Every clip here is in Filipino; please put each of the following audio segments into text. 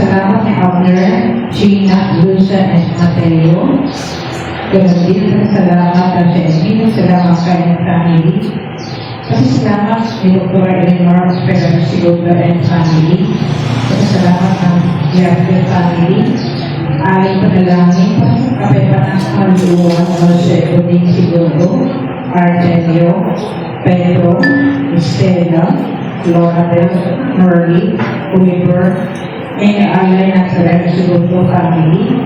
Salamat ni Abner, Gina, Lucia, and Mateo. Ganon din, salamat at Jessie, salamat kay family. Salamat ni Dr. Eleanor, Esperanza Sigurdo and family. Salamat ang Jeffrey family. Ay panalangin, kapepan ang kaluwan ng Jose Odin Sigurdo, Artemio, Pedro, Estela, Laura Bell, Merly, Oliver, and alay ng Sarang Sigurdo family.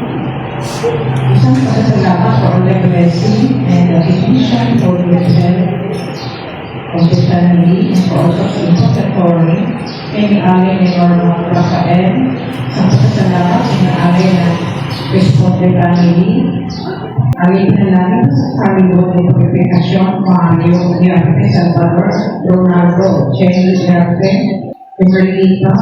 Isang pasasalamat for Oleg Messi and the physician for yourself of the family and for also important and alay ni Norma Rafael. Isang pasasalamat and alay ng Responde family. Alay na namin sa Hollywood de Purificación, Mario, Yarte, Salvador, Ronaldo, Jenny, Yarte, Emerlita,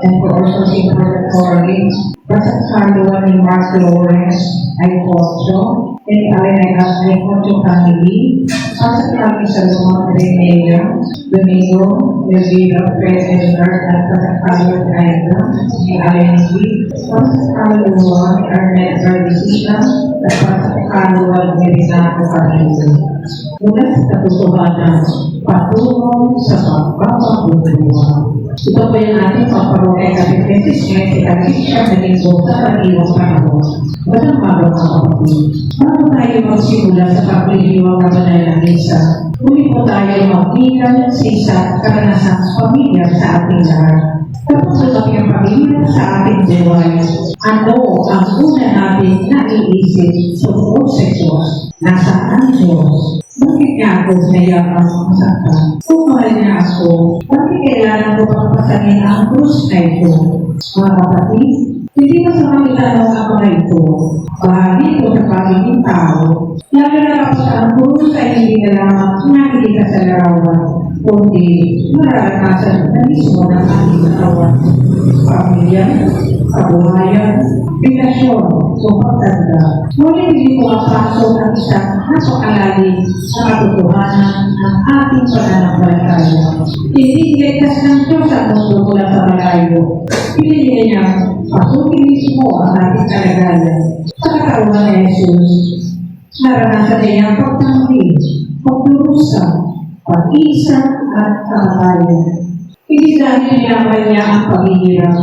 and for also important foreigners, Pasat Kaluan ni Mark Lawrence, Alfonso, and Alenegas Alfonso family, Pasat kami sa Lumang Renea, Domingo, Elvira, Fred, Edgar, at Pasat Kaluan Aida, ni Alenzi, Pasat Kaluan, Arnett Gardisita, at Pasat Kaluan ni Rizado family. Mula sa katotohanan, patungo sa pagpapabubuhan. Ito po yung ating paparokay kapipresis ngayon si Alicia na linggo sa pag-iwang panahon. Walang mabang kapatid. Paano tayo magsimula sa pagliliwang na banal na misa? Huli po tayo magbigal sa isang karanasang pamilya sa ating lahat. Tapos lumaki ang pamilya sa ating diway. Ano ang una natin naiisip tungkol sa Diyos? Nasaan Diyos? Bakit niya ako nayaman masaktan? Kung mahal niya ako, bakit kailangan ko papasanin ang krus na ito? Mga kapatid, hindi masamang itanong ako na ito. Bahagi ko sa pagiging tao. Lalo na kapag ang krus ay hindi na lamang nakikita sa larawan, kundi mararanasan na mismo ng ating katawan. Pamilya, kabuhayan, relasyon, o pagtanda. Ngunit hindi ko mapasok ang isang napakalalim sa katotohanan ng ating pananampalataya. Hindi iligtas ng Diyos ang mundo mula sa malayo. Pinili niya pasukin mismo ang ating kalagayan. Sa katawan ni Jesus, naranasan niya ang pagtanggi, pagdurusa, pag-isa at kamatayan. Hindi dahil niyaman niya ang paghihirap,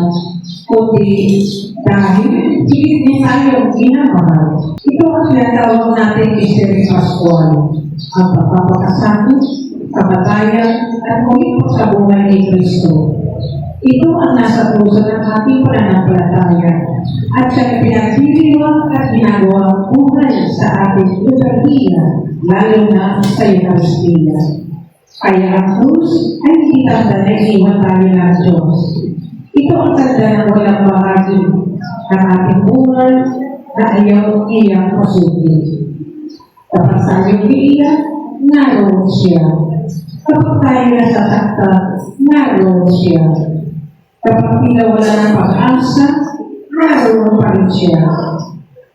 kundi dahil higit niya tayong minamahal. Ito ang tinatawag natin Mystery Pascual, ang pagpapakasakit, kamatayan, at muli sa buhay ni Kristo. Ito ang nasa puso ng ating pananampalataya at siyang pinagdiriwang at ginagawang buhay sa ating liturhiya, lalo na sa Eucharistia. Kaya ang krus ay hindi tanda na iniwan tayo ng Diyos. Ito ang tanda ng walang bahagi ng ating buhay na ayaw iyang pasukin. Kapag tayo iiyak, naroon siya. Kapag tayo nasasaktan, naroon siya. Kapag pinawala ng pag-asa, naroon pa rin siya.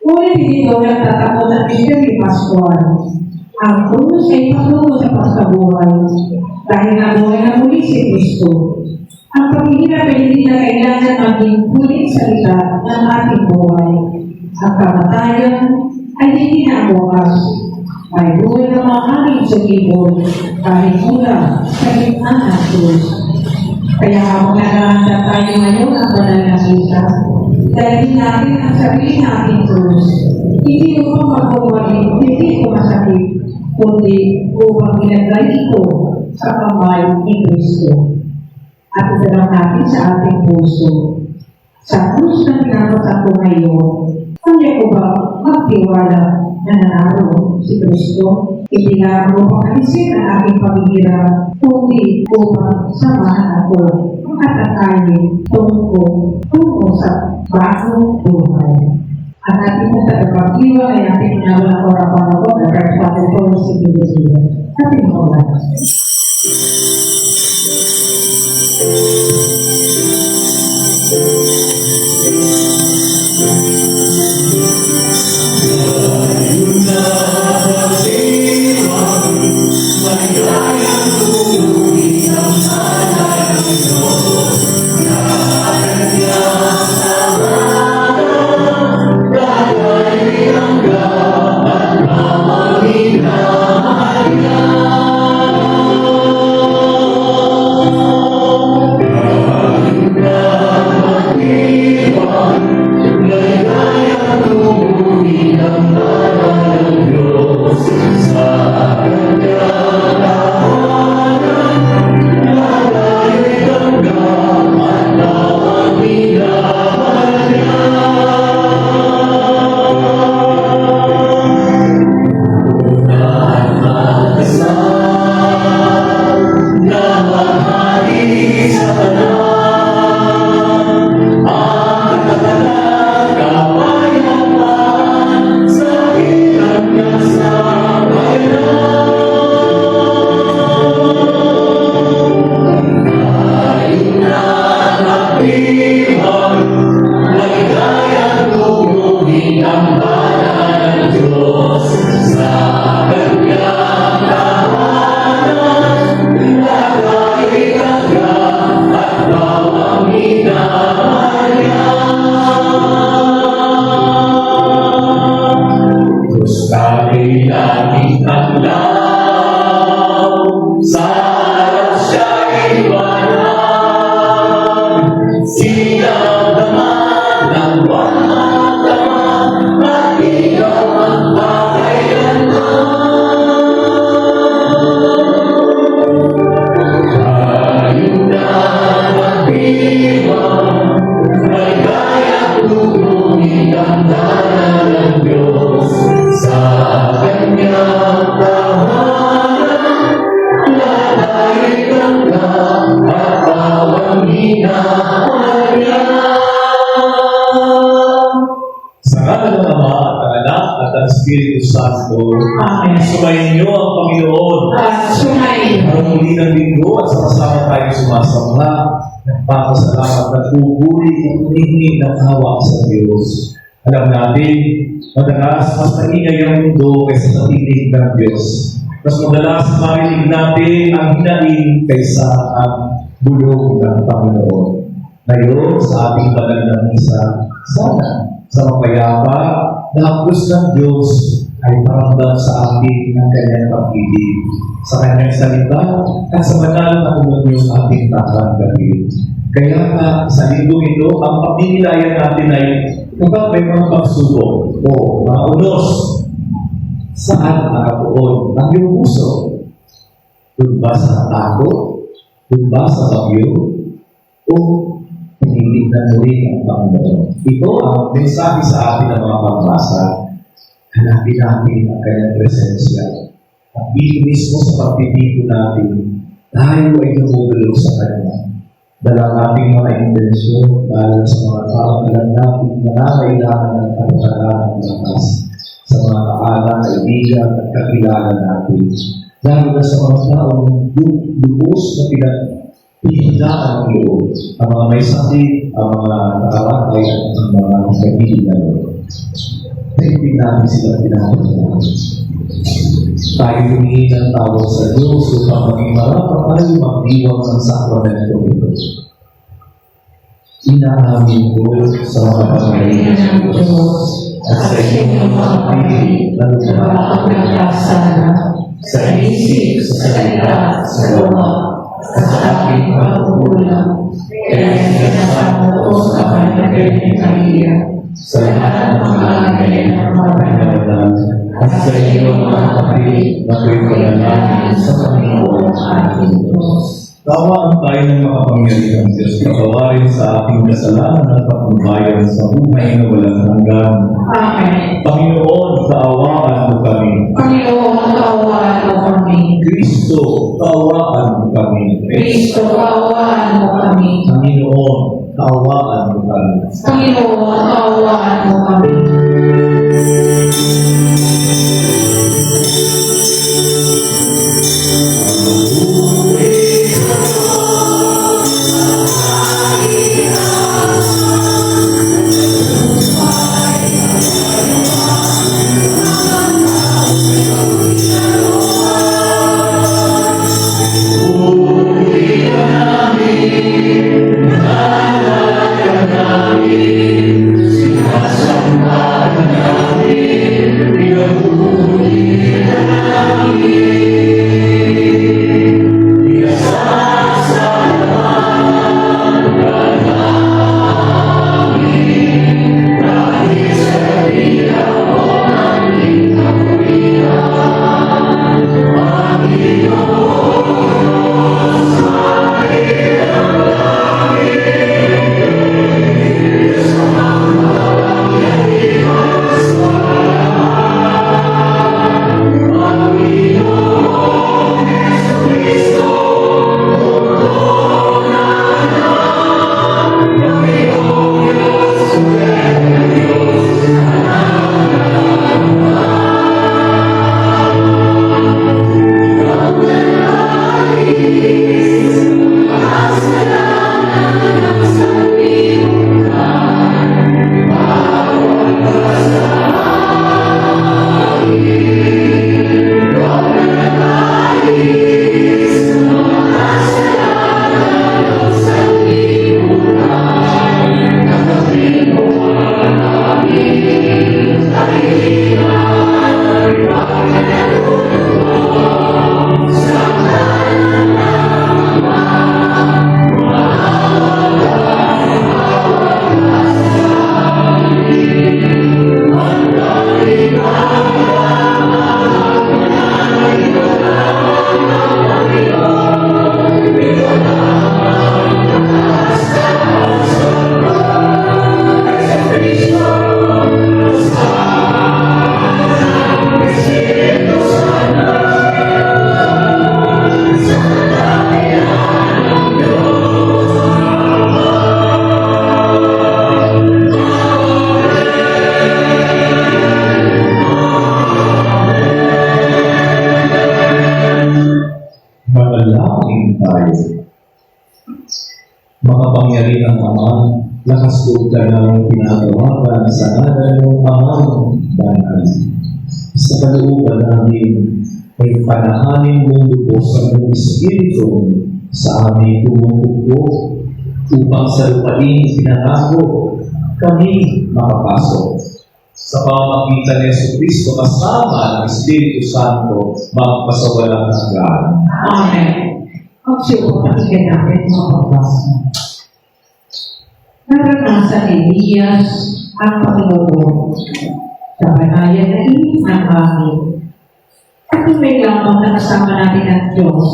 Ngunit hindi daw nagtatakot ang Mystery Pascual. Ang krus ay patungo sa pagkabuhay dahil nabuhay na muli si Kristo. Ang paghihirap ay hindi na kailangan maging huling salita ng ating buhay. Ang kamatayan ay hindi na ang wakas. May buhay na maaaring sumibol kahit mula sa gitna ng krus. Kaya habang nagahanda tayo ngayon ang banal na misa, dahil natin ang sarili natin krus. Hindi upang magpapawalin, hindi ko masakit, kundi upang ilagay ito sa kamay ni Kristo. At idalawin natin sa ating puso. Sa krus na pinapatan ko ngayon, kaya ko ba magtiwala na nanaro si Kristo? Ipinaro ko pangalisin ang aking paghihirap, kundi upang samahan ako at akayin tungo sa bagong buhay. Ang ating tagapag-iwan ay ating inawalang orapan ako na First Father Paul si Pilipino. Ating oras. Espiritu Santo. Amen. Sumayin niyo ang Panginoon. Sumayin. Ang muli ng linggo at sama-sama tayo sumasamba. Nagpapasalamat at pupuri at humingi ng awa sa Diyos. Alam natin, madalas mas maingay ang mundo kaysa sa tinig ng Diyos. Mas madalas marinig natin ang hinaing kaysa ang bulong ng Panginoon. Ngayon, sa ating banal na misa, sana sa mapayapa na ang Diyos ng Diyos ay paramdam sa atin ng kanyang pag-ibig, sa kanyang salita at sa banal na umanyong ating tatanggapin. Kaya nga, sa linggo ito, ang pagdinilayan natin ay kapag may mga pagsubok o mga unos, saan nakatuon ang iyong puso? Doon ba sa takot? Doon ba sa bagyo? o tinitignan mo rin ang Panginoon. Ito ang mensahe sa atin ng mga pagbasa. Hanapin natin ang kanyang presensya. At dito mismo sa pagtitipon natin, tayo ay namudulog sa kanya. Dalang ating mga intensyon, dahil sa mga taong alam natin na nangailangan ng kapataran ng lakas, sa mga kaalam, kaibigan at kakilala natin. Dahil na sa mga taong lubos na pinagpihindaan ng loob, ang mga may sakit, ang mga nakaratay at ang mga kaibigan. Naipin natin silang pinapagawa. Tayo humingi ng tawag sa Diyos upang maging marapat tayo magdiwang ng sakramento ito. Inaamin ko sa mga pangalayan ng Diyos at sa inyong mga pilit na lumalang nagkasala sa isip, sa salita, sa gawa, at sa aking pagkukulang. Kaya sinasama ko sa kanyang Maria, sa lahat ng mga anghel ng mga banal, at sa iyong mga kapatid na pinagpalalaman sa Panginoon ating Diyos. Tawaan tayo ng makapangyarihang Diyos, patawarin sa ating kasalanan at patnubayan sa buhay na walang hanggan. Amen. Panginoon, kaawaan mo kami. Panginoon, kaawaan mo kami. Kristo, kaawaan mo kami. Kristo, kaawaan mo kami. Panginoon, kaawaan mo kami. Panginoon, kaawaan mo kami. Manalangin tayo. Makapangyarihang Ama, lakas loob ka namin pinagawakan sa ngalan ng Amang Banal. Sa kalooban namin, ay panahanin mong lubos ang iyong Espiritu sa aming tumutugpo upang sa lupain pinangako kami makapasok. Sa pamamagitan ni Jesucristo kasama ng Espiritu Santo magpasawalang hanggan. Amen. Ang siyo, pakinggan natin mga pagbasa. Naranasan ni Elias ang Panginoon sa banayan na ng amin. At may lamang na kasama natin ang Diyos,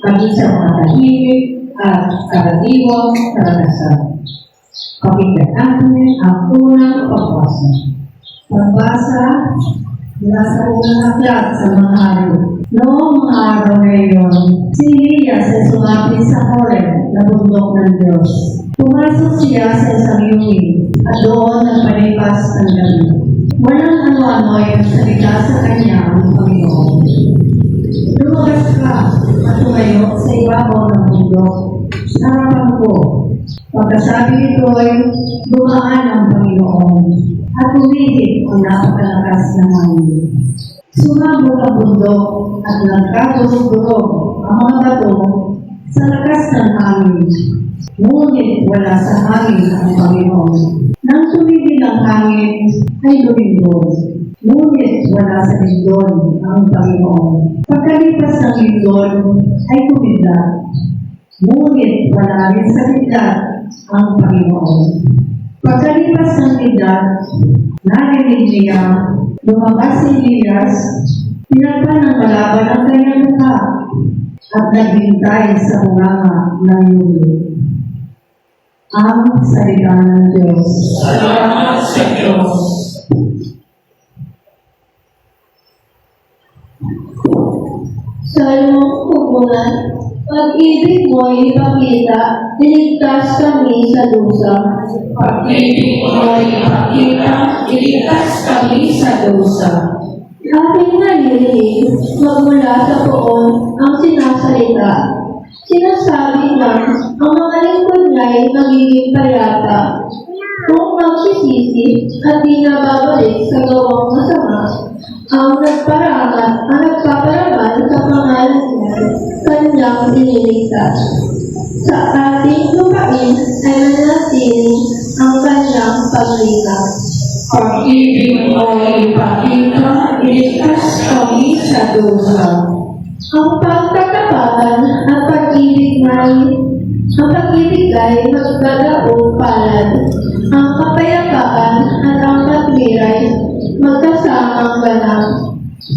maging sa mga tahimik at karaniwang karanasan. Pakinggan natin ang unang pagbasa. Pagbasa mula sa unang aklat sa mga hari. Noong mga araw na iyon, si Elias ay sumapit sa Horeb na bundok ng Diyos. Pumasok siya sa isang yungin at doon nagpalipas ng gabi. Walang ano-ano ay nagsalita sa kanya ang Panginoon. Lumabas ka at tumayo sa ibabaw ng bundok sa harapan ko. Pagkasabi nito ay dumaan ang Panginoon at umihip ang napakalakas na hangin. Sumabog ang bundok at nagkadurog-durog ang mga bato sa lakas ng hangin. Ngunit wala sa hangin ang Panginoon. Nang tumigil ang hangin ay lumindol. Ngunit wala sa lindol ang Panginoon. Pagkalipas ng lindol ay tumigil. Ngunit wala rin sa biglat ang Panginoon. Pagkalipas ng biglat, narinig niya, lumabas si Elias, pinagpa ng malaban ang kanyang mukha, at naghintay sa bunganga ng yungin. Ang salita ng Diyos. Salamat sa Diyos. Salmong Kubunan, pag-ibig mo'y ipakita, iligtas kami sa dusa. Pag-ibig mo'y ipakita, iligtas kami sa dusa. Aking narinig, magmula sa poon ang sinasalita. Sinasabi na ang mga lingkod niya'y magiging payapa. Kung magsisisi at di nababalik sa gawang masama, ang nagpaparaman sa pangalan niya, kanyang iniligtas. Sa ating lupain ay mananatili ang kanyang paglilang. Pag-ibig mo'y ipakita, iligtas kami sa dusa. Ang pagtatapakan at pag-ibig ay magdadaong palad. Ang kapayapaan at ang pagmiray magkasamang ganap.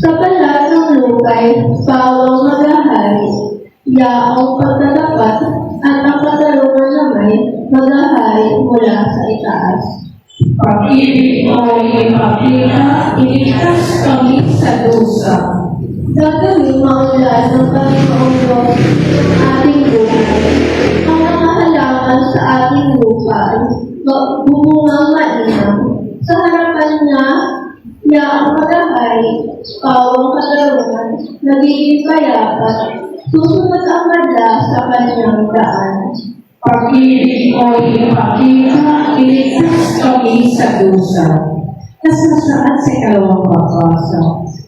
Sa balat ng lukay, pawang maghahari. Yaong pagtatapat at ang katarungan naman maghahari mula sa itaas. Pag-ibig mo'y ipakita, iligtas kami sa dusa. Gagawin maunlad ng Panginoong Diyos ang ating buhay. Ang mga halaman sa ating lupa ay bumungang mainam. Sa harapan niya, ang magahari, pawang katarungan, nagiging payapa, susunod ang madla sa kanyang daan. Pag-ibig mo'y ipakita, iligtas kami sa dusa. Nasasaan sa ikalawang pagbasa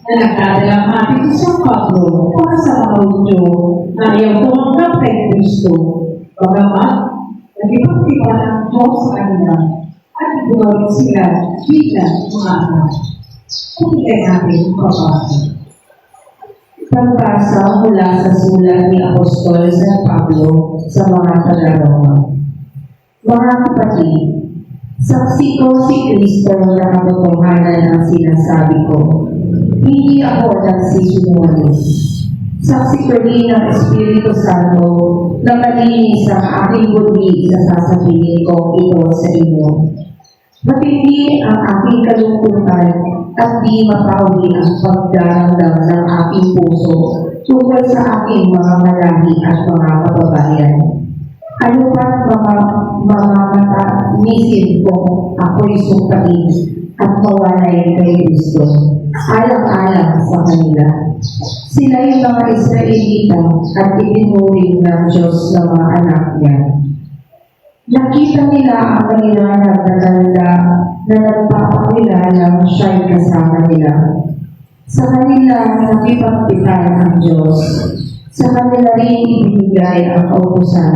na nagdadalang ating isang Pablo para sa mga Hudyo na iyong tumanggap kay Kristo. Bagamat, nag-ipagtipan ng Diyos sa kanila at iguawin sila bilang mga anak. Pakinggan natin ang pagbasa. Pagbasa mula sa sulat ni Apostol San Pablo sa mga taga-Roma. Mga kapatid, saksi ko si Kristo na katotohanan ang sinasabi ko. Hindi ako nagsisinungaling. Saksi ko rin ang Espiritu Santo na malinis ang aking budi sa sasabihin ko ito sa inyo. Matindi ang aking kalungkutan at di mapawi ang pagdaramdam ng aking puso tungkol sa aking mga malahi at mga kababayan. Ano pa't mga matamisin kung ako'y sumpain at mawalay kay Kristo, alang-alang sa kanila. Sila'y mga Israelita at itinuring ng Diyos na mga anak niya. Nakita nila ang kanilangan na tanda na nagpapakilalang siya'y kasama nila. Sa kanila nakipagpitan ang Diyos. Sa kanila rin ibinigay ang kautusan,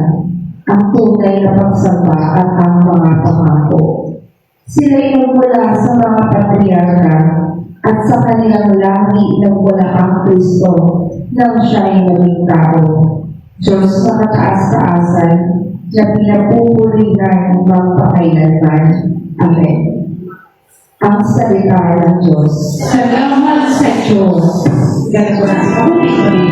ang tunay na pagsamba at ang mga pangako. Sila'y nagmula sa mga patriarka at sa kanilang lahi nagmula ang Kristo nang siya'y naging tao. Diyos na kataas-taasan na pinapupurihan magpakailanman. Amen. Ang salita ng Diyos. Salamat sa Diyos. Ganito na sa pag-ibig.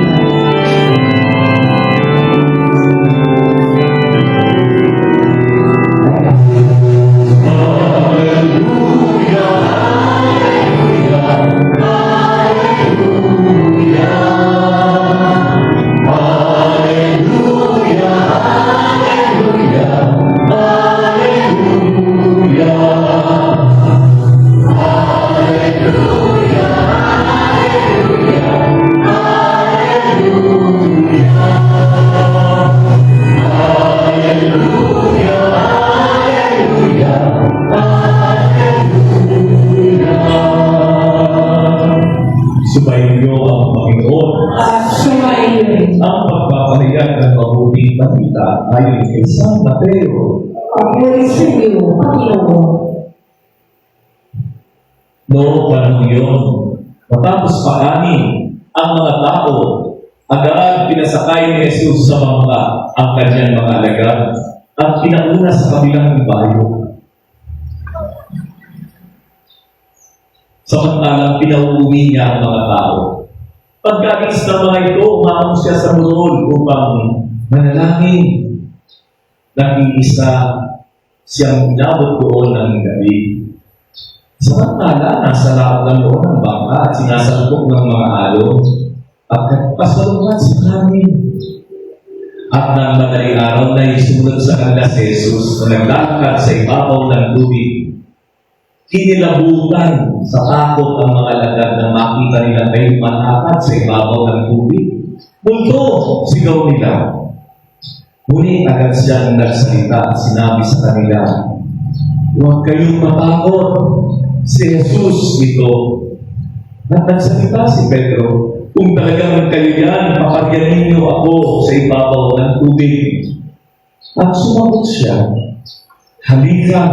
Papuri sa iyo, Panginoon. Noong panahon yun, matapos pakanin ang mga tao, agad pinasakay ni Jesus sa bangka ang kanyang mga alagad at pinauna sa kabilang bayo. Samantalang pinauuwi niya ang mga tao. Pagkagis ng mga ito, umahon siya sa burol upang manalangin. Nag-iisa siyang inabot doon ng gabi. Samantala, nasa laot ng loob ng bangka at sinasalpok ng mga alon at nagpasalungan sa kami. At nang madaling araw na isunod sa kanila si Jesus na naglalakad sa ibabaw ng tubig, kinilabutan sa takot ang mga alagad na makita nila may malakad sa ibabaw ng tubig. Multo! Sigaw nila. Ngunit agad siyang nagsalita at sinabi sa kanila, huwag kayong matakot. Si Jesus ito. At nagsalita si Pedro, kung talagang kayo yan, papagyanin niyo ako sa ibabaw ng tubig. At sumagot siya, halika.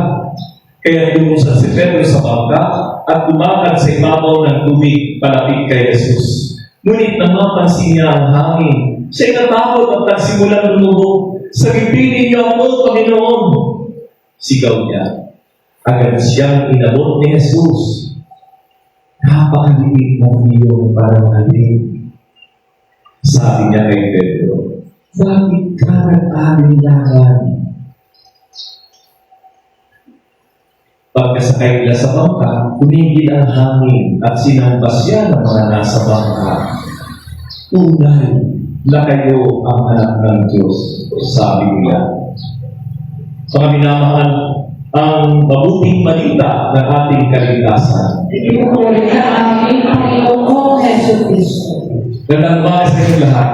Kaya lumusan si Pedro sa bangka at lumakad sa ibabaw ng tubig palapit kay Jesus. Ngunit nang mapansin niya ang hangin, siya'y natakot at nagsimulang lumubog. Sagipinin niyo ako, Panginoon! Sigaw niya. Agad siyang inabot ni Jesus. Napakaliit ng iyong panangaling. Sabi niya kay Pedro, bakit ka nag-alinlangan? Pagkasakay nila sa bangka, tumigil ang hangin at sinambas siya ng mga nasa bangka. Tunay na kayo ang anak ng Diyos, sabi niya. Mga minamahal, ang mabuting balita ng ating kaligtasan. Pinupuri ka aming Panginoong Hesus Kristo. Gandang ba sa inyo lahat?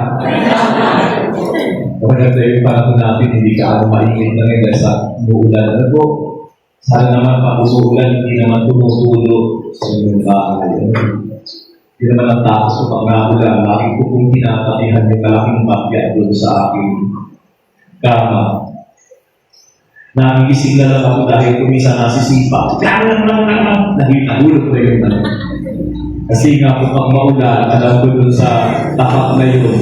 Maganda yung panahon natin, hindi ka ako maingit na nila sa umuulan. Ano po? Sana naman pag-uulan, hindi naman tumutulo sa inyong bahay. Hindi naman ang tapos ko pang naulan. Lagi ko kong pinapatihan yung malaking bagya doon sa aking kama. Nagigising na lang ako dahil kumisa nasisipa. Nahulog ko yun. Kasi nga po pag maulan, alam ko doon sa tapak na yun,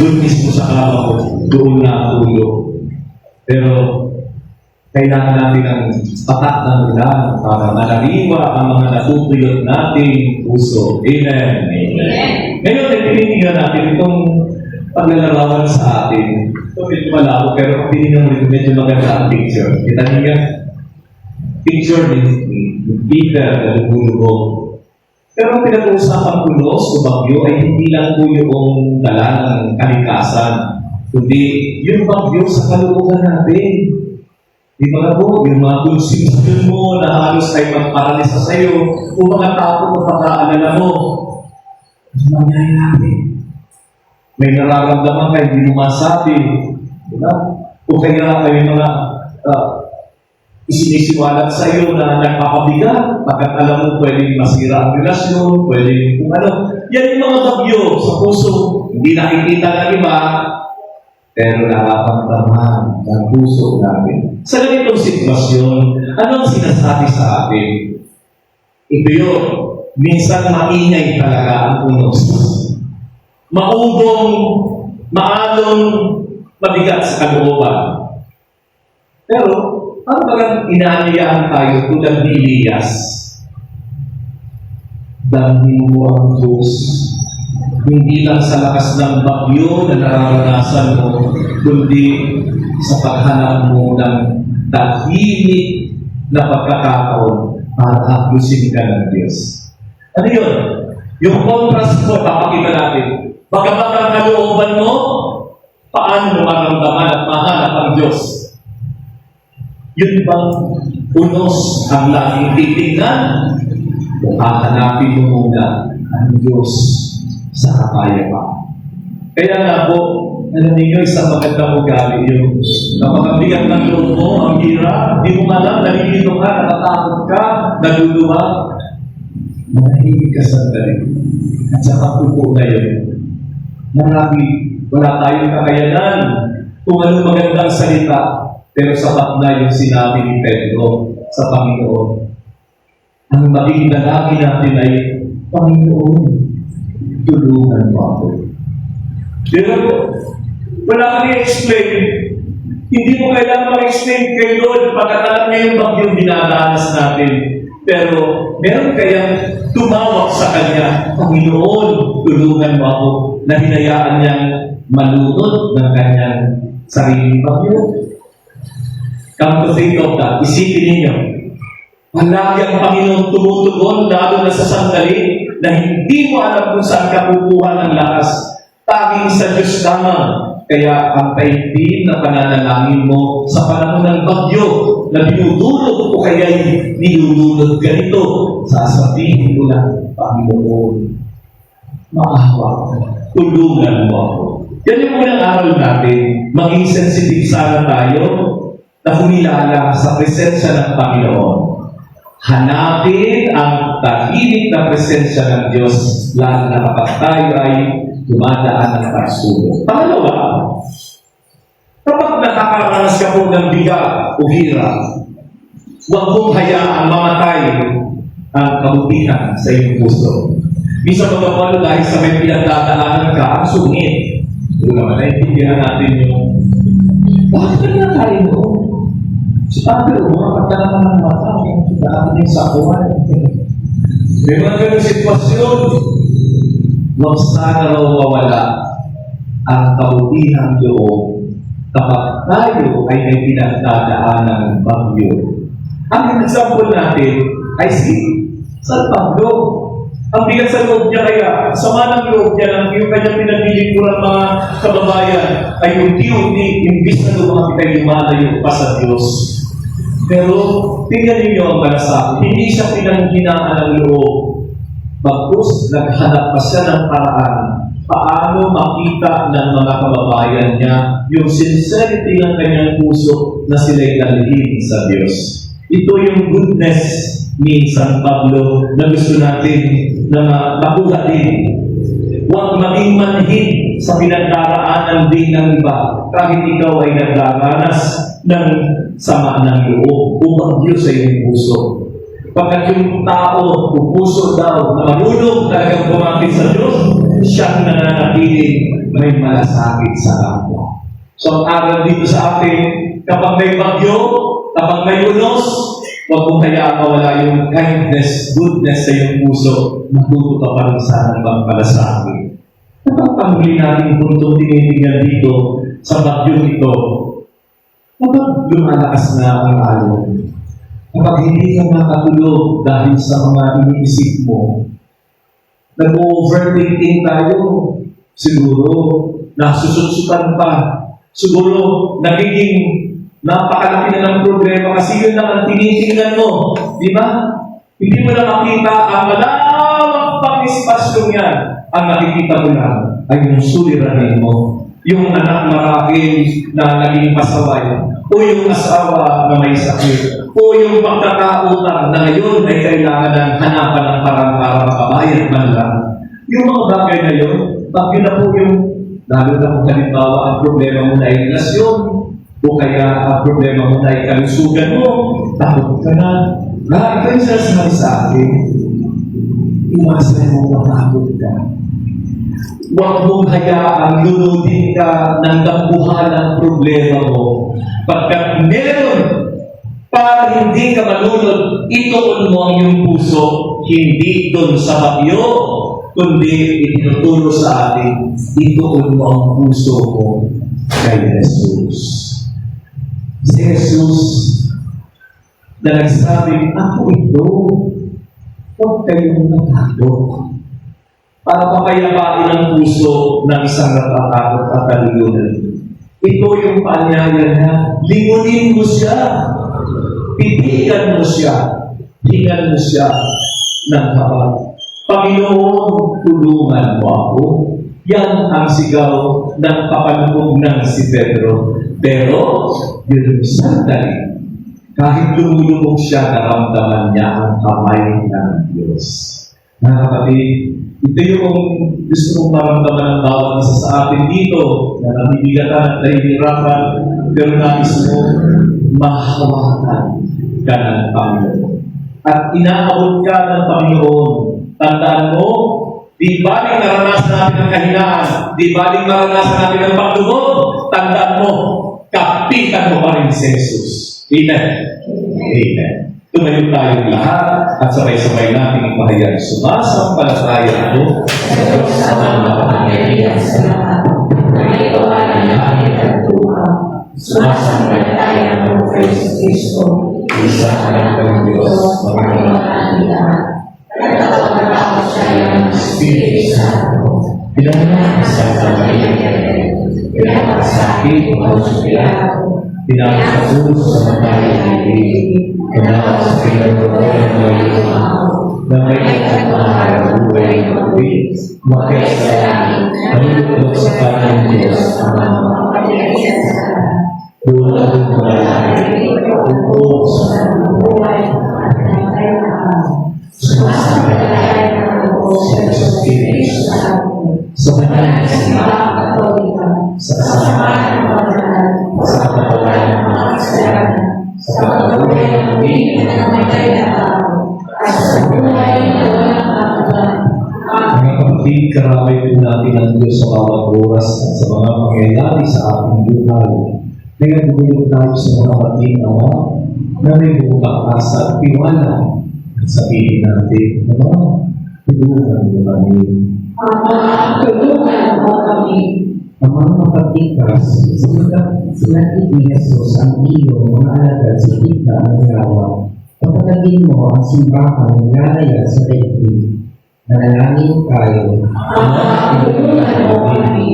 doon mismo sa kama ko, doon na tulog. Pero kailangan natin ng patak ng ulan para malariwa ang mga natutuyot nating puso. Amen. Amen. Ngayon, pinitigan natin itong paglalarawan sa atin. Ito medyo malabo, pero kung pinigyan mo ito, medyo maganda ang picture. Kita niya, picture ni Peter na lumulubog. Pero ang pinag-uusapan ko o bagyo ay hindi lang po yung dala ng kalikasan, kundi yung bagyo sa kalooban natin. Di ba po, yung mga konsumsyon mo na halos ay magparalisa sa iyo, o mga tao o pagkaalala mo, ano mangyayari? May nararamdaman kayo, hindi mo masabi. Diba? O kaya may mga isinisiwalat sa iyo na nagpapabigat, pagkat alam mo pwedeng masira ang relasyon, pwedeng kung ano. Yan yung mga bagyo sa puso, hindi nakikita ng iba, pero nararamdaman ng puso namin. Sa ganitong sitwasyon, anong sinasabi sa atin? Ito yun, minsan maingay talaga ang unos. Maubong, maalong, mabigat sa kalooban. Pero, ano bagang inaaniyahan tayo tulad ni Elias? Damhin mo ang Diyos. Hindi lang sa lakas ng bagyo na nararanasan mo, kundi sa paghanap mo ng tahimik na pagkakataon para haplusin ka ng Diyos. Ano yun? Yung contrast mo, papakita natin. Bagamat ang kalooban mo, paano mo maramdaman at mahanap ang Diyos? Yun bang unos ang laging titignan? Hahanapin mo muna ang Diyos sa kapayapaan. Kaya nga po, alam niyo, isang magandang ugali yung napakabigat ng loob mo, ang hirap, hindi mo alam, nalilito ka, natatakot ka, naluluwa, manahimik ka sandali. At sa pagpupo na yun, marami, wala tayong kakayanan kung anong magandang salita Pero sapat na yung sinabi ni Pedro sa Panginoon. Ang maging dalangin natin ay, Panginoon, tulungan mo ako. Pero, wala kang i-explain. Hindi mo kailangan mag-explain kay Lord pagkat alam niya yung bagyong dinadanas natin. Pero, meron kayang tumawag sa Kanya, Panginoon, tulungan mo ako, na hinayaan niyang malunod ng kanyang sariling bagyo. Come to think of that, isipin ninyo, palagi ang Panginoon tumutugon, lalo na sa sandali na hindi mo alam kung saan ka kukuha ng lakas. Tanging sa Diyos lamang. Kaya ang taimtim na pananalangin mo sa panahon ng bagyo na dinudulog o kaya nilulunod ganito, sasabihin ko lang, Panginoon, maawa ka, tulungan mo ako. Yan yung unang aral natin. Maging sensitive sana tayo na humilala sa presensya ng Panginoon. Hanapin ang tahimik na presensya ng Diyos, lalo na kapag tayo ay dumadaan ng pagsulong. Pangalawa, kapag nakakaranas ka po ng bigat o hirap, huwag mong hayaan mamatay ang kabutihan sa iyong puso. Bisa magpapalo dahil sa may pinagdadaanan ka, ang sungit. Ito naman, naintindihan natin yung, bakit na tayo mo? Sabi mo, kapag ka naman ng mata, daan yung sakuhan. May mga ganun sitwasyon. Huwag sana raw mawala ang kabutihang loob kapag tayo ay may pinagdadaanan ng bagyo. Ang example natin ay si San Pablo. Ang bigat sa loob niya kaya, sama ng loob niya ng yung kanyang pinagdilikuran mga kababayan ay unti-unti, imbis na lumaki ay lumalayo pa sa Diyos. Pero, tingnan ninyo ang malasakit. Hindi siya pinanghinaan ng loob. Bagkus, naghanap pa siya ng paraan paano makita ng mga kababayan niya yung sincerity ng kanyang puso na sila'y dalhin sa Diyos. Ito yung goodness ni San Pablo na gusto natin na makuha din. Huwag maging manhid sa pinagdaraanan din ng iba kahit ikaw ay nagdaranas ng sama ng loob o bagyo sa iyong puso. Pagkat yung tao o puso daw na marunong talagang kumapit sa Diyos, siyang nananatiling may malasakit sa kapwa. So ang aral dito sa atin, kapag may bagyo, kapag may unos, huwag mong hayaan mawala yung kindness, goodness sa iyong puso, matuto ka pa rin sa ng malasakit. Kapag panghuli natin puntong tinitingnan dito sa bagyo ito, kapag lumalakas na ang alon, kapag hindi ka makatulog dahil sa mga iniisip mo, nag-overthinking tayo, siguro nasusutsutan pa, siguro nagiging napakalaki na ng problema kasi yun lang ang tinitingnan mo, di ba? Hindi mo na makita ang malawak pang espasyong yan. Ang nakikita mo lang ay yung suliranin mo, yung anak marahil na naging pasaway, o yung asawa na may sakit, o yung pagkakautang na ngayon ay kailangan ng hanapan ng parang para makabayad man lang. Yung mga bagay na yun, bakit na po yung, lalo na kung halimbawa ang problema mo na ay relasyon, o kaya ang problema mo na ay kalusugan mo, takot ka na. Ito yung sinasabi sa akin, iwasan mo matakot ka. Huwag mong hayaang lunodin ka ng dambuhan ng problema mo. Pagkat meron, para hindi ka malunod, ituon mo ang iyong puso, hindi doon sa bagyo, kundi itinuturo sa atin, ituon mo ang puso mo kay Jesus. Si Jesus na nagsabi, ako ito, huwag kayong natakot. Para papayapain ang puso ng isang natatakot at talulunan. Ito yung paanyaya niya, lingunin mo siya, pitigan mo siya, hingan mo siya ng kapag. Panginoon, tulungan mo ako. Yan ang sigaw ng papanupog ng si Pedro. Pero, yun yung sandali. Kahit lumulubog siya, naramdaman niya ang kamay ng Diyos. Mga kapatid, ito yung gusto kong maramdaman ng bawat isa sa atin dito na nabibigatan at nahihirapan, pero nais mo mahawakan ka ng Panginoon. At inaabot ka ng Panginoon. Tandaan mo, di baling naranasan natin ang kahinaan, di baling naranasan natin ang paglubog, tandaan mo, kapitan mo pa rin si Jesus. Amen. Amen. Tumayo tayong lahat at sabay-sabay natin ipahayag. Sumasampalataya ako sa Diyos sa mga makapangyarihan sa lahat. Naigawa na langit at lupa. Sumasampalataya ako kay Kristo. Isa ka lang ng Diyos, Panginoon ng lahat. Nagkakaroon ako sa iyo ng Espiritu Santo. Pinangalan sa pamilya. Pinapasakit ako sa Pilato. Pinapasakot sa matay ng ibig. Kenapa sekiranya na may nagkakaroon buhay ng buhay, maka sa langit, nalulog sa kanyang Diyos ang mga makapangyarihan sa lahat. Bulag ang malalaki, upong sa buhay ng patay na araw. Sumasampalataya ako sa Espiritu Santo, sa banal na simbahang Katolika, sa samahan ng pagkakas, sa kapatawaran ng mga kasalanan, sa pagkabuhay ng buhay na namatay na tao, at sa buhay na walang hanggan. Mga kapatid, karamay po natin ang Diyos sa bawat oras at sa mga pangyayari sa ating buhay. Nagagulog tayo sa mga kapatid Ama na may buong pag-asa at tiwala. At sabihin natin, Ama, tulungan mo kami. Ama, tulungan mo kami. Ang mga mapagtikas, sila ni Jesus ang iyong mga alagad sa gitna ng yawa. Pagkatagin mo ang simbahang nilalaya sa daigdig. Nanalangin tayo. Ama, tulungan mo kami.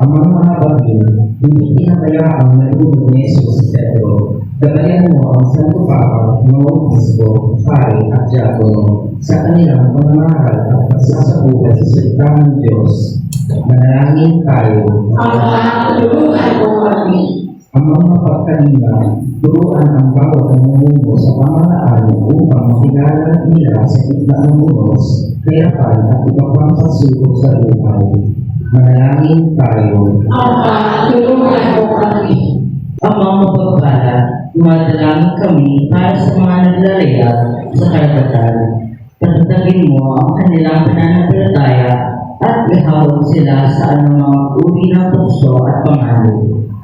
Ang mga mahabagin, hindi pinakayaang nalulog ni Jesus sa Pedro. Gabayan mo ang Santo Papa, mga Obispo, Pari at Diakono sa kanilang pamamaraan at pagsasabuhay sa salita ng Diyos. Manalangin tayo. Ama, tulungan mo kami. Ang mga mapagkalima, turuan ang bawat namumuno sa pamamaraan upang makilala nila sa gitna ng unos, kayapan at iba pang pagsubok sa buhay. Manalangin tayo. Ama, tulungan mo kami. Ang mga mapagpala, dumadalangin kami para sa mga naglalaya sa karagatan. Patatagin mo ang kanilang pananampalataya at ihawag sila sa anumang uri ng tukso at pangalo.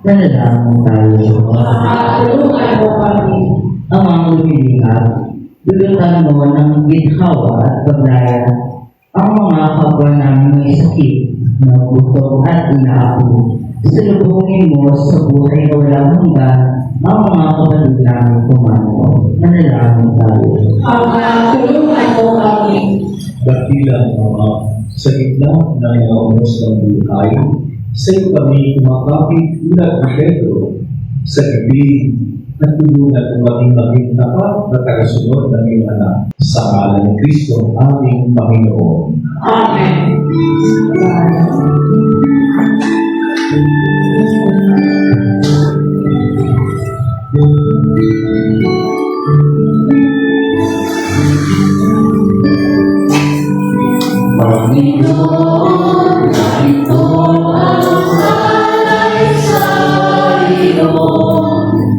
Manalangin tayo. Ama, tulungan mo kami. Ang mga lumilingap, dulutan mo ng ginhawa at paglaya. Ang mga kapwa namin may sakit, nagutom at inaapi. Salubungin mo sa buhay na walang hanggan ang mga kapatid namin kumano. Manalangin tayo. Ama, tulungan mo kami. Dakilang Ama, sa gitna ng mga unos ng buhay, sa iyo kami kumakapit tulad ni Pedro sa ibig at tulungan kung maging tapat na tagasunod ng iyong anak. Sa ngalan ni Kristo, aming Panginoon. Amen. Panginoon, narito ang alay sa iyo.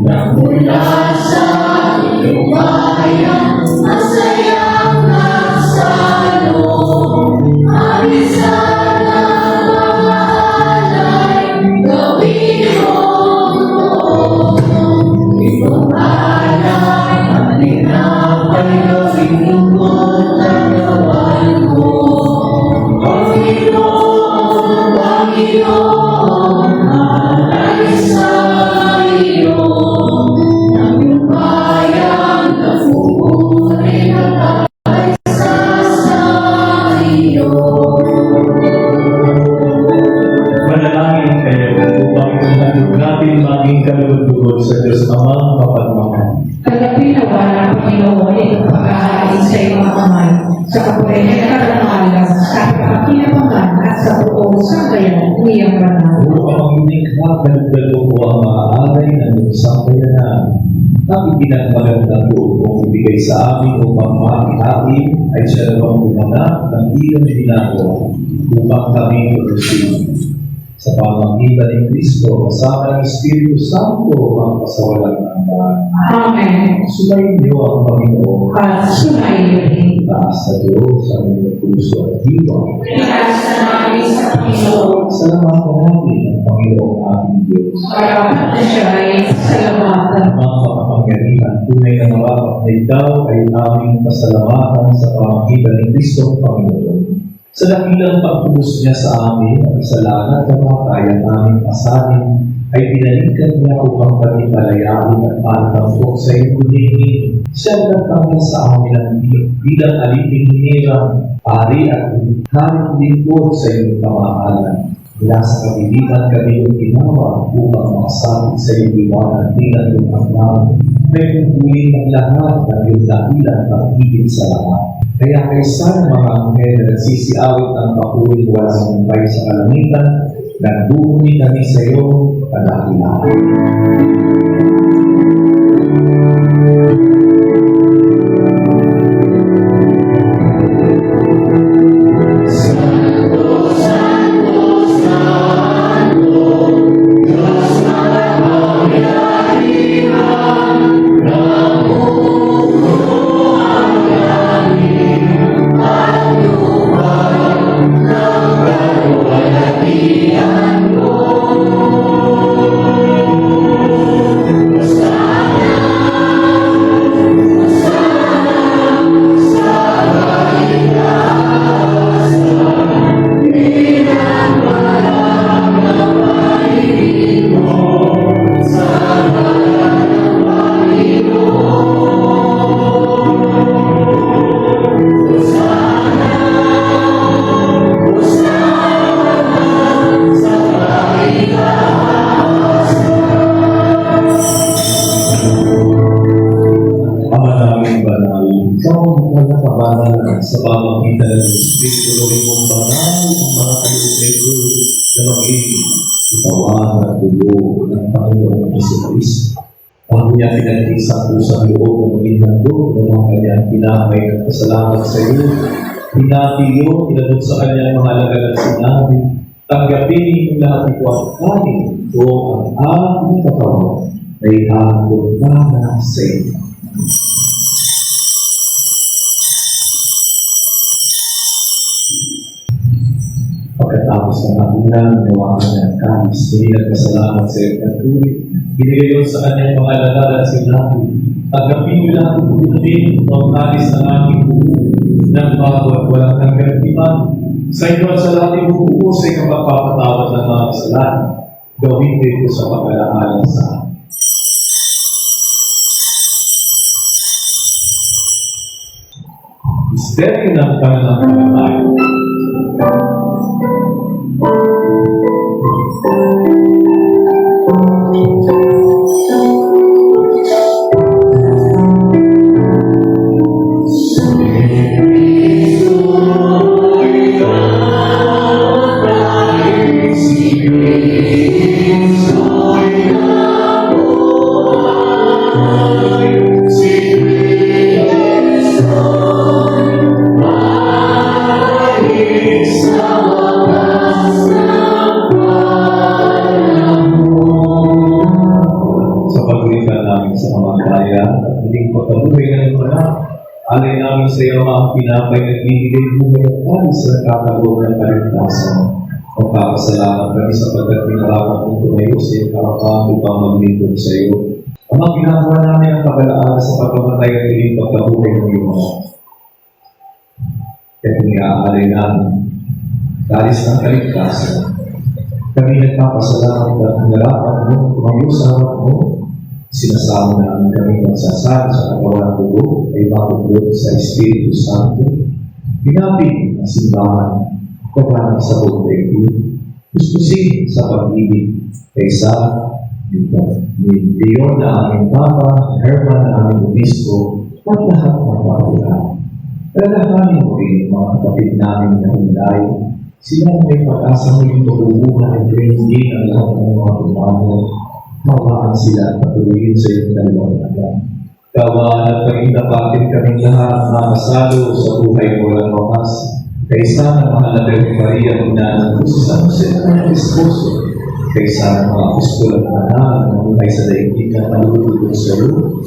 Nagmula sa iyong bayan, masayang nagsalo. Alisan ang mga alay, gawin mo itong alay, maninapay gawin mo tagawan ko. Panginoon, Panginoon, alay sa iyo. Ng iyong bayan, napupunin at alay sa iyo. Manalangin kayo upang itong natin maging kalugod sa Diyos Amang Mapagmahal. Kagapin na wala ang Panginoon itong pagkahain sa iyong kamay, sa kapatid na karangalan, sa kapakinabangan at sa buong sanggayan niyang banal. Puro kapag inikha, kalugado po ang maaalay ng iyong sambayanan. ang ipinagmagandang loob mong ibigay sa amin upang makihain ay siya namang gumanap ng iyong ginagawa upang kami tutusin. Sa pamamagitan ni Kristo, kasama ng Espiritu Santo, ang kasawalan ng hanggan. Amen. Sumayin niyo ang Panginoon. At sumayin rin. Taas sa Diyos sa inyong puso at diwa. Pinasa namin sa Panginoon. Salamatan natin ang Panginoon ating Diyos. Parapat na siya ay salamatan. Mga kapangyarihan, tunay na marapat na ikaw ay aming pasalamatan sa pamamagitan ni Kristo ang Panginoon. Sa dakilang pagtubos niya sa amin ang kasalanan at kamatayan aming asanin, ay pinalikan niya upang kami palayain at matangkok sa iyong hingin. Siya nagtanggal sa amin ang bilang aliping hinirang, pari at haring lingkod sa iyong pamahalan. Mula sa kabilitan kami yung ginawa upang makasabit sa iyong liwanag bilang yung anglang. May pumuli ng lahat ng iyong dahilan pag-ibig sa lahat. Kaya kaysa ng mga anghel na nagsisiawit ng papuri walang mumpay sa kalangitan, nagdumuni kami sa iyo, kadakilaan. Sa pamamagitan ng Espiritu gawin mong banal ang mga kayo na maging itawan at dugo ng Panginoong Jesucristo. Bago niya pinag-isang pusang loob ng maging handog ng mga kanyang pinamay ng pasalamat sa iyo, pinatiyo, pinabot sa kanyang mga lagal at sinabi, tanggapin niyo lahat ito at kanin, ito ang aking katawan na ihahandog na sa iyo. Pagkatapos ng hapunan, nawakan niya ang kanis, nagpasalamat sa iyo at tuloy. Binigay yun sa kanyang mga lagal at sinabi, tanggapin niyo lahat ito ang kanis ng aking buo ng bago at walang hanggang sa inyo at sa lahat ng buo sa kapagpapatawad ng mga kasalanan. Gawin ito sa pag-alaalan sa akin. Misteryo ng pananampalataya. Alay namin sa iyo ang pinapay at bibigay buhay at talis sa kakagawa ng kaligtasan. Magpapasalamat kami sapagkat pinarapat mong tumayo sa iyong karapan upang maglingkod sa iyo. Ang mga ginagawa namin ang pag-alaala sa pagkamatay at piling pagkabuhay ng iyong mga. Kaya pinaalay namin, talis ng kaligtasan. Kami nagpapasalamat at nilarapat mo tumayo sa harap mo. Sinasama namin kami magsasal sa katawan ng dugo ay makukulot sa Espiritu Santo. Pinapin ang simbahan, pagkanak sa pagkaibig, gustusin sa pag-ibig, kaysa ni Leon na aming Papa, Herman na aming Obispo, at lahat ng pagkakulan. Kalakanin mo rin mga kapatid namin na hinday, sila may pag-asa mo yung pagbubuhan at hindi ang lahat ng mga tumano. Hawaan sila at patuloyin sa iyong dalawang anak. Kawaan at pag-inapatin kaming lahat na masalo sa buhay mo walang wakas. Kaysa ng mahal na Birhen Maria, ina ng Diyos, sa Jose na kanyang esposo. Kaysa ng mga apostol at anak na mamunay sa daigdig na malulugod sa iyo.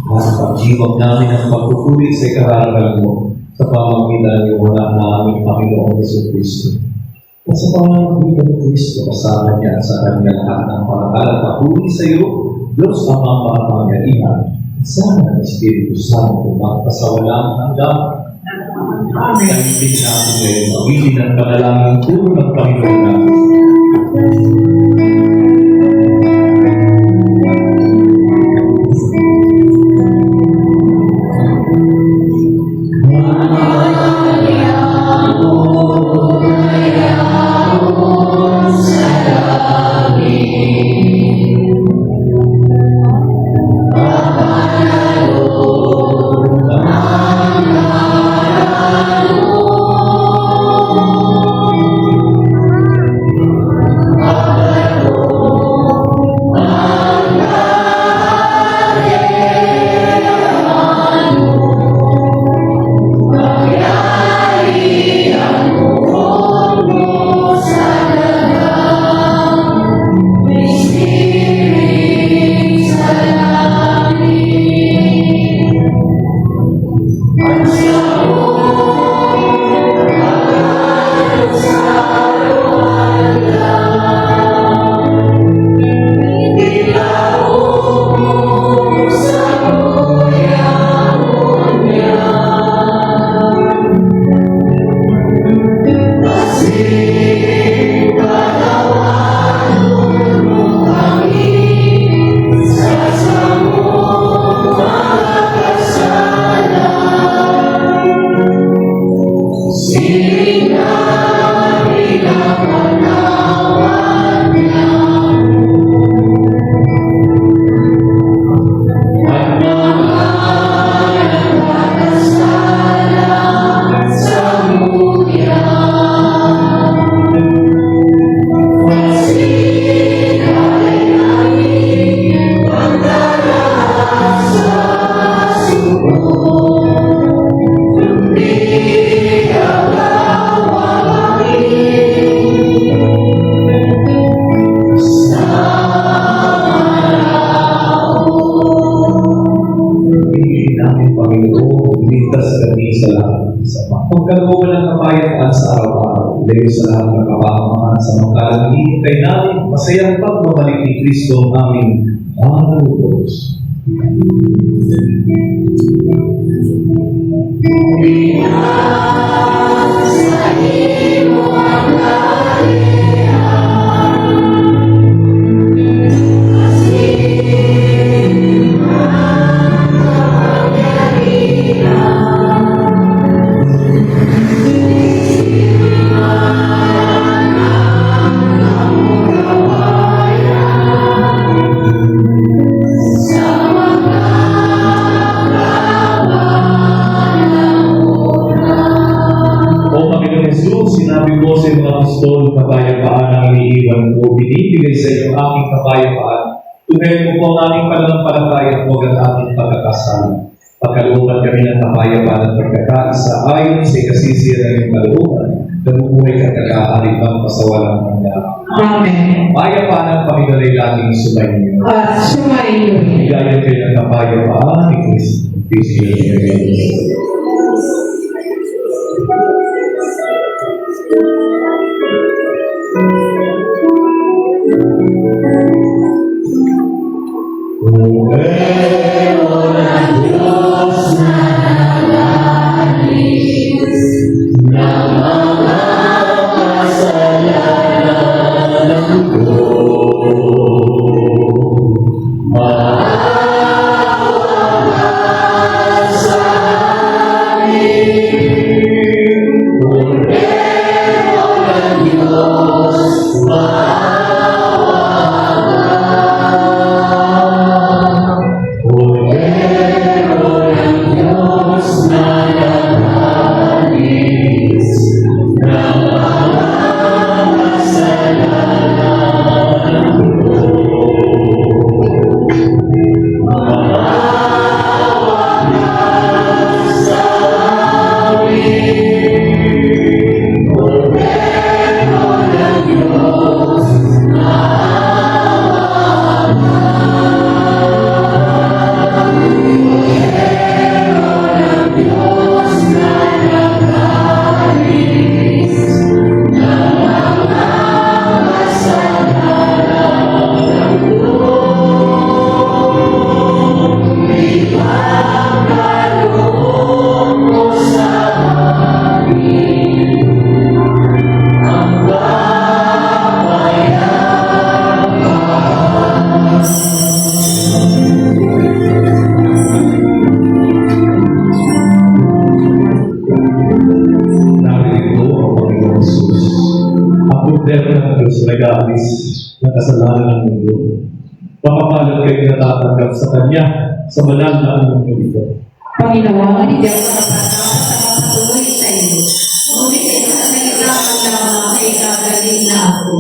At pag-iwag namin ang pagpupuri sa ikararangal mo sa pamamagitan ng wala na aming Panginoong Jesucristo. At sa pamamagitan ng Kristo, kasama niya sa kanyang lahat ng parangal at papuri sa iyo, Diyos ang mga makapangyarihan, sana ng Espiritu Santo, magpasawalang hanggang amin. Din namin ngayon, magiging ng panalangin puro ng Panginoon natin. Pagkalooban ng kapayapaan sa araw-araw, dahil sa lahat ng kapahamakan sa mga kalagihintay namin, masayang pagbabalik ni Kristo ang aming Diyos. Sinabi ko sa mga apostol, kapayapaan ang iniiwan ko, binibigay sa iyo ang aking kapayapaan. Tugayin mo po ang aming pananampalataya at huwag ang ating pagkakasala. Pagkalooban kami ng kapayapaan at pagkakaisa ayon sa ikasisiyan ng iyong kalooban, nabubuhay ka kakaari pang pasawalang hanggang. Amen. Kapayapaan ang Panginoon ay laging sumainyo. At sumainyo. Bigayan kayo ng kapayapaan ni Kristo. Sa Kapapalad kayo natatanggap sa Kanya sa banal na anong ito. Panginoon, hindi ako nakapasama sa mapatuloy sa iyo. Ngunit ito sa naglaman lamang ay gagaling na ako.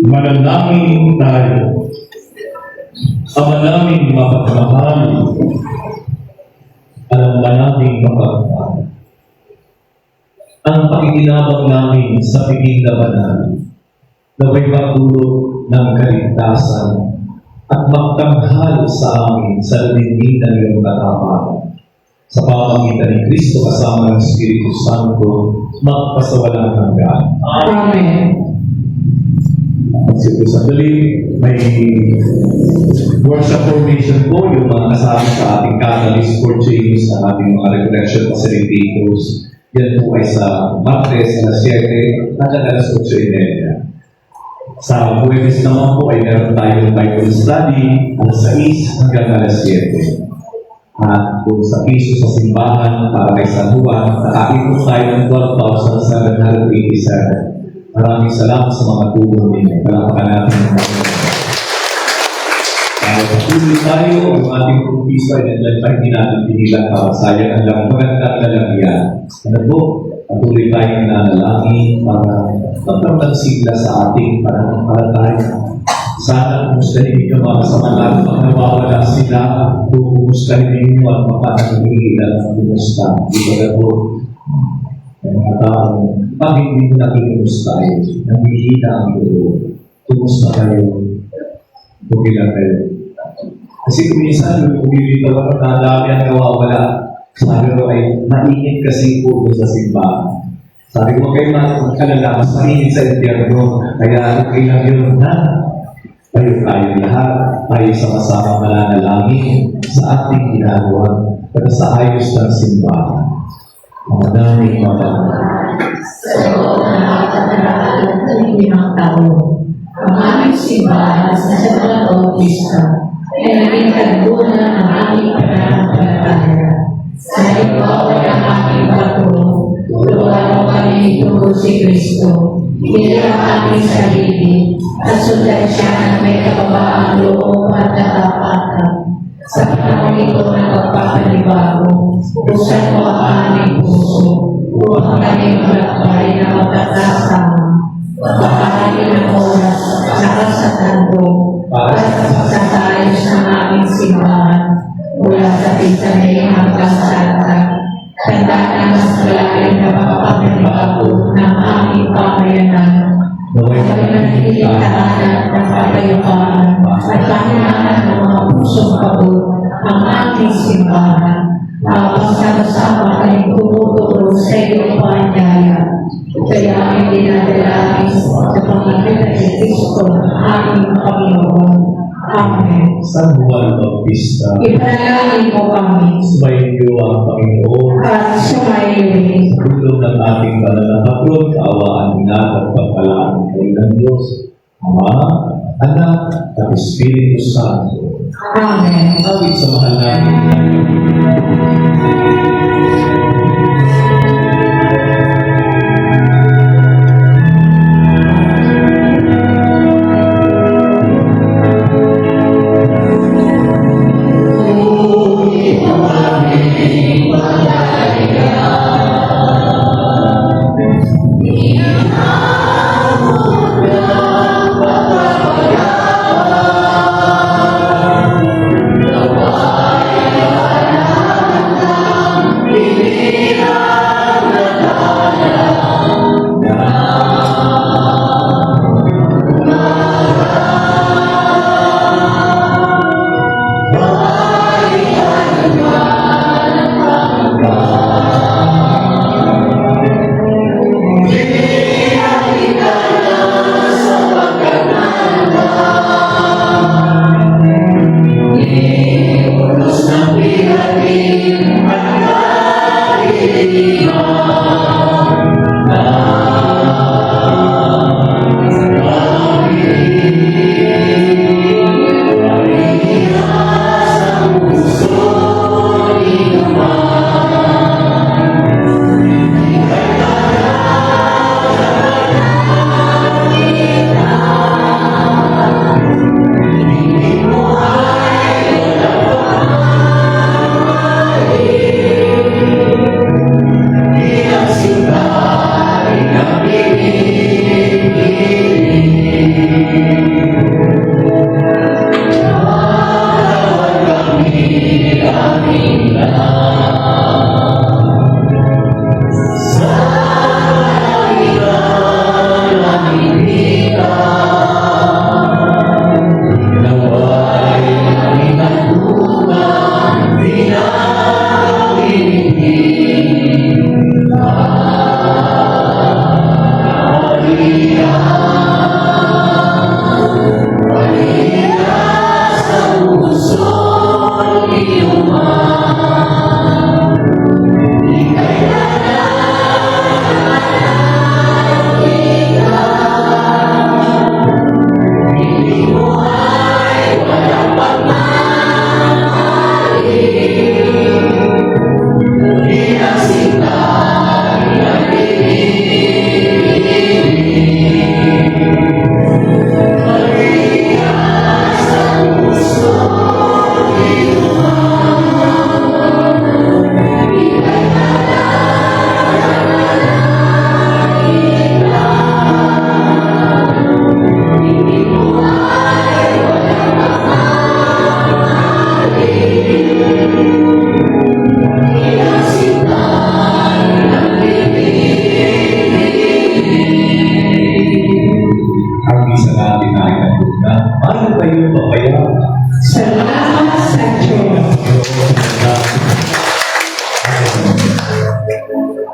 Manalangin tayo. Ama naming mapagmahal, aming mapagpapalad. Ang pakikinabang namin sa piging labanan, naway magdulot ng kaligtasan at magtanghal sa amin sa lingin ng iyong katapatan. Sa pamamagitan ni Kristo kasama ng Espiritu Santo, magpasawalang hanggan. Amen. Sige, sandali, may worship formation po yung mga kasama sa ating catalyst for change sa ating mga recollection facilitators. Yan po ay sa Martes, alas 7, at alas 8:30. Sa Huwebes naman po ay meron tayong Bible study alas 6 hanggang alas 7. At kung sa piso sa simbahan para kay San Juan, nakain po tayo ng 12,787. Maraming salamat sa mga tulong ninyo. Palapakan natin ang mga patuloy tayo, ang ating pagpisa ay hindi natin pinilang para sayang ang lang magandang lalagyan. Ano po? Patuloy tayong nanalangin para magkaroon sigla sa ating pananampalataya. Sana kumustahin ninyo mga kasama natin pag nawawala sila, kumustahin ninyo at mapanangigilan ng kumusta. Di ba po? Ang mga taong pag hindi mo natin kumustahin, nangihina ang ito. Kumusta kayo? Pugilan kayo. Kasi kung minsan, yung pumilitaw at nadami ang nawawala, sabi ko ay mainit kasi po sa simbahan. Sabi ko kayo magkalala, mas mainit sa impyerno. Kaya okay lang yun na tayo lahat, tayo sama-sama mananalangin sa ating ginagawa para sa ayos ng simbahan. Mga daming Sa loob ng nakakataralan ng limang taon, ang aming simbahan sa Santa Bautista ay naging tagbunan ng aming pananampalataya. Sa limbawa ng aming patron, tulungan mo kami ituro si Kristo, hindi ang aming sarili, at sundan siya na may kababaang loob at katapatan. Sa panahon ito ng pagpapanibago, buksan mo ang aming puso, upang kami malakbay na magkakasama. Pagkakain ng oras at sa tanto, para sa pagkakayos ng aming simbahan, mula sa pinsanin hanggang sa lahat. Tandaan ang mas malalim na pagpapanibago ng aming pamayanan. Naway manatiling tahanan ng kapayapaan at panginahan ng mga pusong kabut ang ating simbahan. Habang sama-sama kayong tumutulong sa iyong paanyaya. Kaya aming dinadalangin sa Panginoon ni Kristo aming Panginoon. Amen. San Juan Bautista, Ipanalangin mo kami sumayin niyo ang Panginoon. at sumayin. Tulong ng ating banal na patron, kaawaan niya at pagpalaan kayo ng Diyos, Ama, Anak, at Espiritu Santo. Amen. Awit sa mahal natin.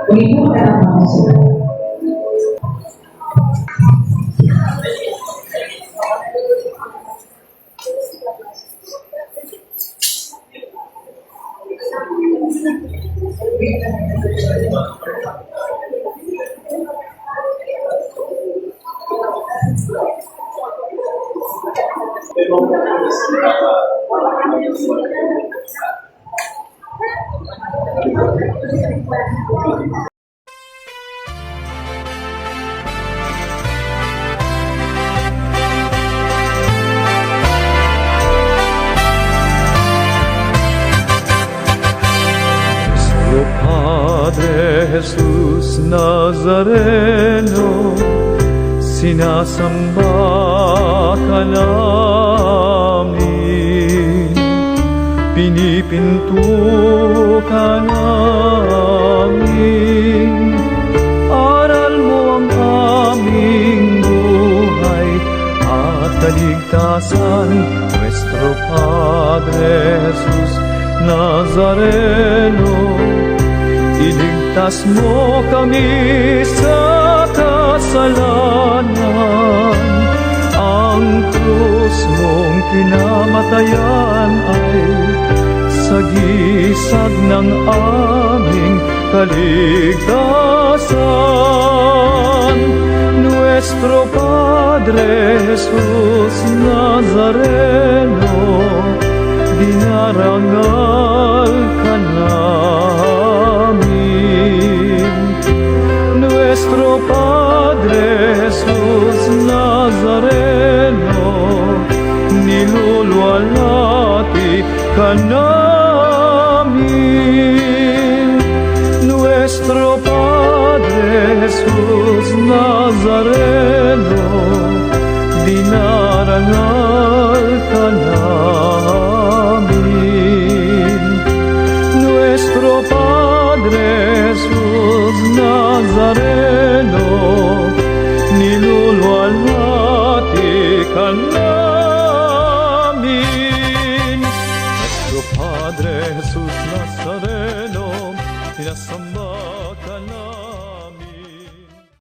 Uli po ka ng mga sila. Nuestro Padre Jesús Nazareno, sinasamba ka namin, pinipinto ka namin, aral mo ang aming buhay at kaligtasan, nuestro Padre Jesús Nazareno, iligtas mo kami sa kasalanan. Ang krus mong kinamatayan ay sagisag ng aming kaligtasan. Nuestro Padre Jesus Nazareno, dinarangal ka namin. Nuestro Padre Jesus Nazareno, niluluwalhati ka namin. Nuestro Padre Jesus Nazareno, dinarangal ka namin. Nuestro Padre Jesus Nazareno, niluluwalhati ka namin.